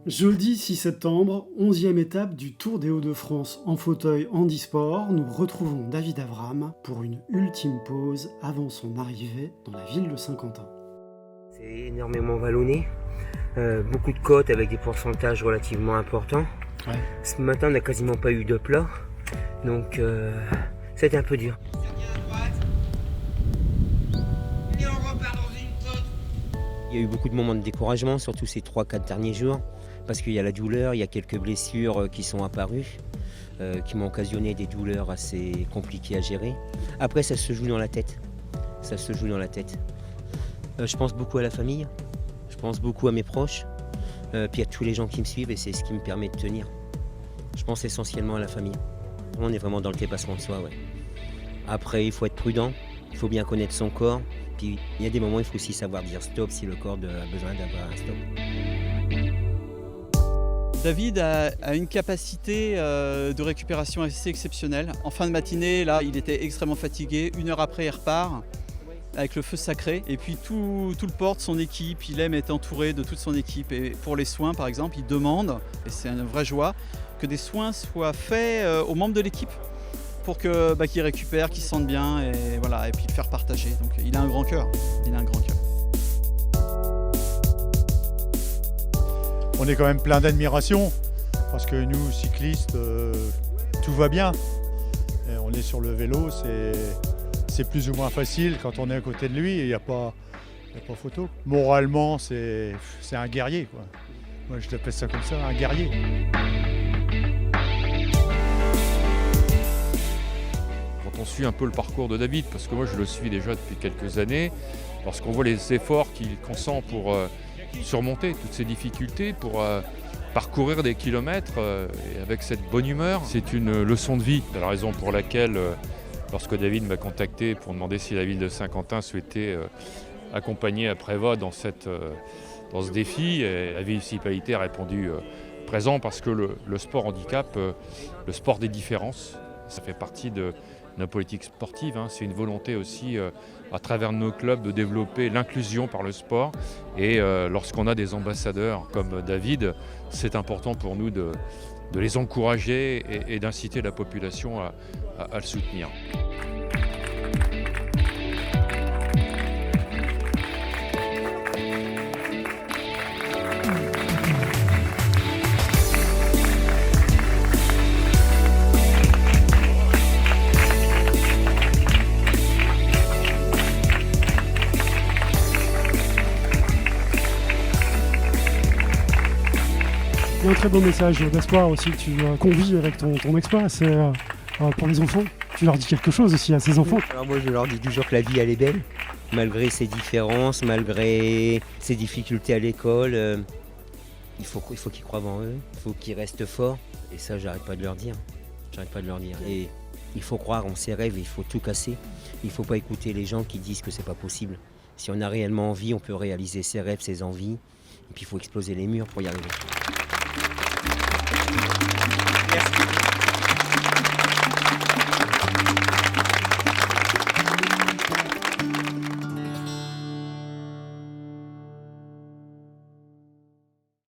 Jeudi 6 septembre, 11e étape du Tour des Hauts-de-France en fauteuil handisport, nous retrouvons David Avram pour une ultime pause avant son arrivée dans la ville de Saint-Quentin. C'est énormément vallonné, beaucoup de côtes avec des pourcentages relativement importants. Ouais. Ce matin, on n'a quasiment pas eu de plat, donc c'était un peu dur. Il y a eu beaucoup de moments de découragement, surtout ces 3-4 derniers jours, parce qu'il y a la douleur, il y a quelques blessures qui sont apparues, qui m'ont occasionné des douleurs assez compliquées à gérer. Après, ça se joue dans la tête. Je pense beaucoup à la famille, je pense beaucoup à mes proches, puis à tous les gens qui me suivent, et c'est ce qui me permet de tenir. Je pense essentiellement à la famille. On est vraiment dans le dépassement de soi, ouais. Après, il faut être prudent, il faut bien connaître son corps. Puis il y a des moments où il faut aussi savoir dire stop si le corps a besoin d'avoir un stop. David a une capacité de récupération assez exceptionnelle. En fin de matinée, là, il était extrêmement fatigué. 1 heure après, il repart avec le feu sacré. Et puis tout le porte, son équipe, il aime être entouré de toute son équipe. Et pour les soins, par exemple, il demande, et c'est une vraie joie, que des soins soient faits aux membres de l'équipe, pour qu'ils récupèrent, qu'ils se sentent bien, et voilà, et puis le faire partager. Donc il a un grand cœur. On est quand même plein d'admiration, parce que nous, cyclistes, tout va bien. Et on est sur le vélo, c'est plus ou moins facile quand on est à côté de lui, et il n'y a pas photo. Moralement, c'est un guerrier, quoi. Moi, je l'appelle ça comme ça, un guerrier. On suit un peu le parcours de David, parce que moi je le suis déjà depuis quelques années, lorsqu'on voit les efforts qu'il consent pour surmonter toutes ces difficultés, pour parcourir des kilomètres et avec cette bonne humeur. C'est une leçon de vie, c'est la raison pour laquelle lorsque David m'a contacté pour demander si la ville de Saint-Quentin souhaitait accompagner Prévost dans ce défi, et la municipalité a répondu présent, parce que le sport handicap, le sport des différences, ça fait partie de nos politiques sportives, hein. C'est une volonté aussi à travers nos clubs de développer l'inclusion par le sport, et lorsqu'on a des ambassadeurs comme David, c'est important pour nous de les encourager et d'inciter la population à le soutenir. Il y a un très beau message d'espoir aussi que tu convies avec ton exploit, c'est pour les enfants. Tu leur dis quelque chose aussi à ces enfants. Alors moi je leur dis toujours que la vie elle est belle, malgré ses différences, malgré ses difficultés à l'école. Il faut qu'ils croient en eux, il faut qu'ils restent forts, et ça j'arrête pas de leur dire. Et il faut croire en ses rêves, il faut tout casser. Il ne faut pas écouter les gens qui disent que c'est pas possible. Si on a réellement envie, on peut réaliser ses rêves, ses envies, et puis il faut exploser les murs pour y arriver.